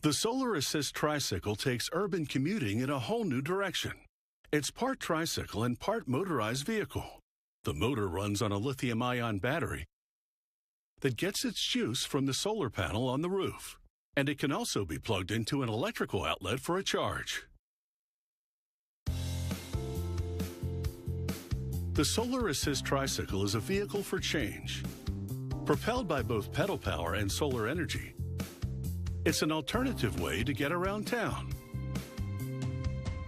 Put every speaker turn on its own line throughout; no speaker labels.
The Solar Assist Tricycle takes urban commuting in a whole new direction. It's part tricycle and part motorized vehicle. The motor runs on a lithium-ion battery that gets its juice from the solar panel on the roof, and it can also be plugged into an electrical outlet for a charge. The Solar Assist Tricycle is a vehicle for change. Propelled by both pedal power and solar energy, it's an alternative way to get around town.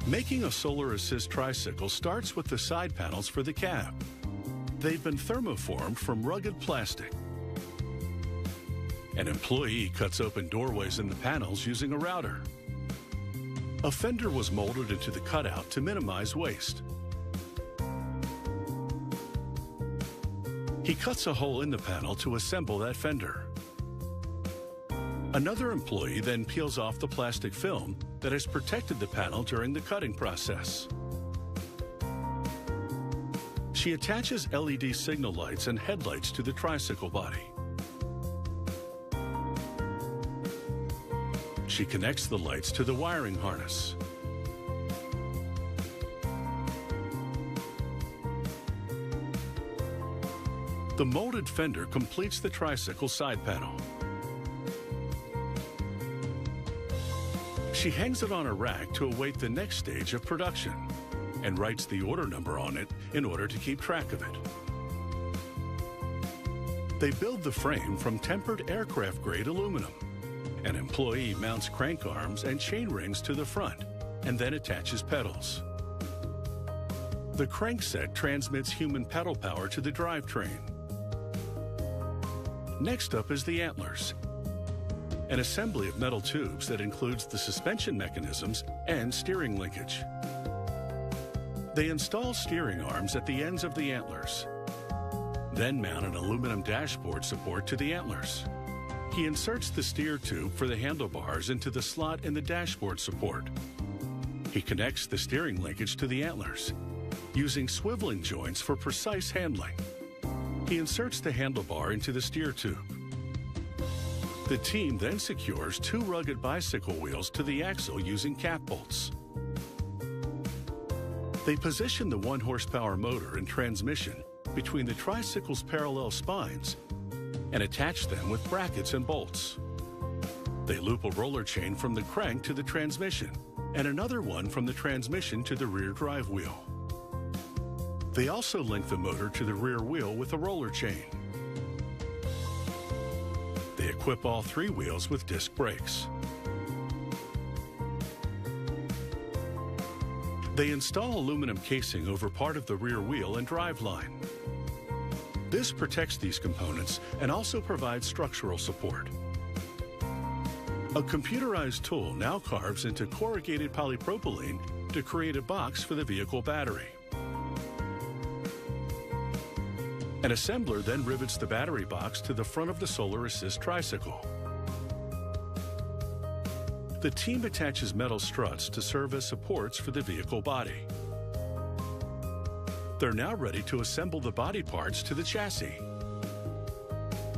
Making a Solar Assist Tricycle starts with the side panels for the cab. They've been thermoformed from rugged plastic. An employee cuts open doorways in the panels using a router. A fender was molded into the cutout to minimize waste. He cuts a hole in the panel to assemble that fender. Another employee then peels off the plastic film that has protected the panel during the cutting process. She attaches LED signal lights and headlights to the tricycle body. She connects the lights to the wiring harness. The molded fender completes the tricycle side panel. She hangs it on a rack to await the next stage of production and writes the order number on it in order to keep track of it. They build the frame from tempered aircraft-grade aluminum. An employee mounts crank arms and chain rings to the front and then attaches pedals. The crankset transmits human pedal power to the drivetrain. Next up is the antlers, an assembly of metal tubes that includes the suspension mechanisms and steering linkage. They install steering arms at the ends of the antlers, then mount an aluminum dashboard support to the antlers. He inserts the steer tube for the handlebars into the slot in the dashboard support. He connects the steering linkage to the antlers, using swiveling joints for precise handling. He inserts the handlebar into the steer tube. The team then secures two rugged bicycle wheels to the axle using cap bolts. They position the 1-horsepower motor and transmission between the tricycle's parallel spines and attach them with brackets and bolts. They loop a roller chain from the crank to the transmission and another one from the transmission to the rear drive wheel. They also link the motor to the rear wheel with a roller chain. They equip all three wheels with disc brakes. They install aluminum casing over part of the rear wheel and driveline. This protects these components and also provides structural support. A computerized tool now carves into corrugated polypropylene to create a box for the vehicle battery. An assembler then rivets the battery box to the front of the Solar Assist Tricycle. The team attaches metal struts to serve as supports for the vehicle body. They're now ready to assemble the body parts to the chassis.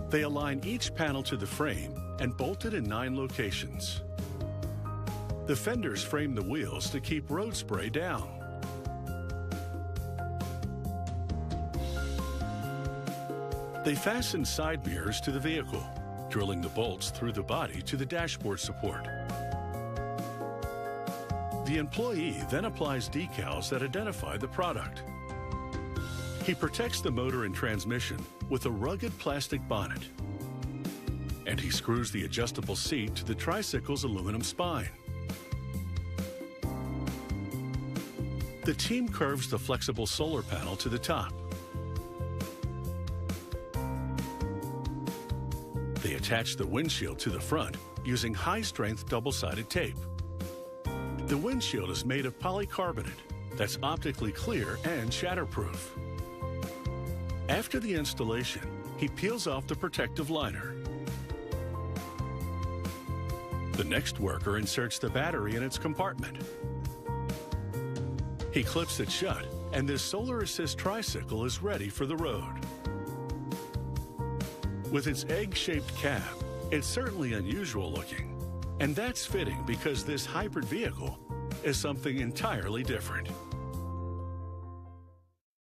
They align each panel to the frame and bolt it in 9 locations. The fenders frame the wheels to keep road spray down. They fasten side mirrors to the vehicle, drilling the bolts through the body to the dashboard support. The employee then applies decals that identify the product. He protects the motor and transmission with a rugged plastic bonnet. And he screws the adjustable seat to the tricycle's aluminum spine. The team curves the flexible solar panel to the top. They attach the windshield to the front using high-strength double-sided tape. The windshield is made of polycarbonate that's optically clear and shatterproof. After the installation, he peels off the protective liner. The next worker inserts the battery in its compartment. He clips it shut, and this Solar Assist Tricycle is ready for the road. With its egg-shaped cab, it's certainly unusual looking, And that's fitting because this hybrid vehicle is something entirely different.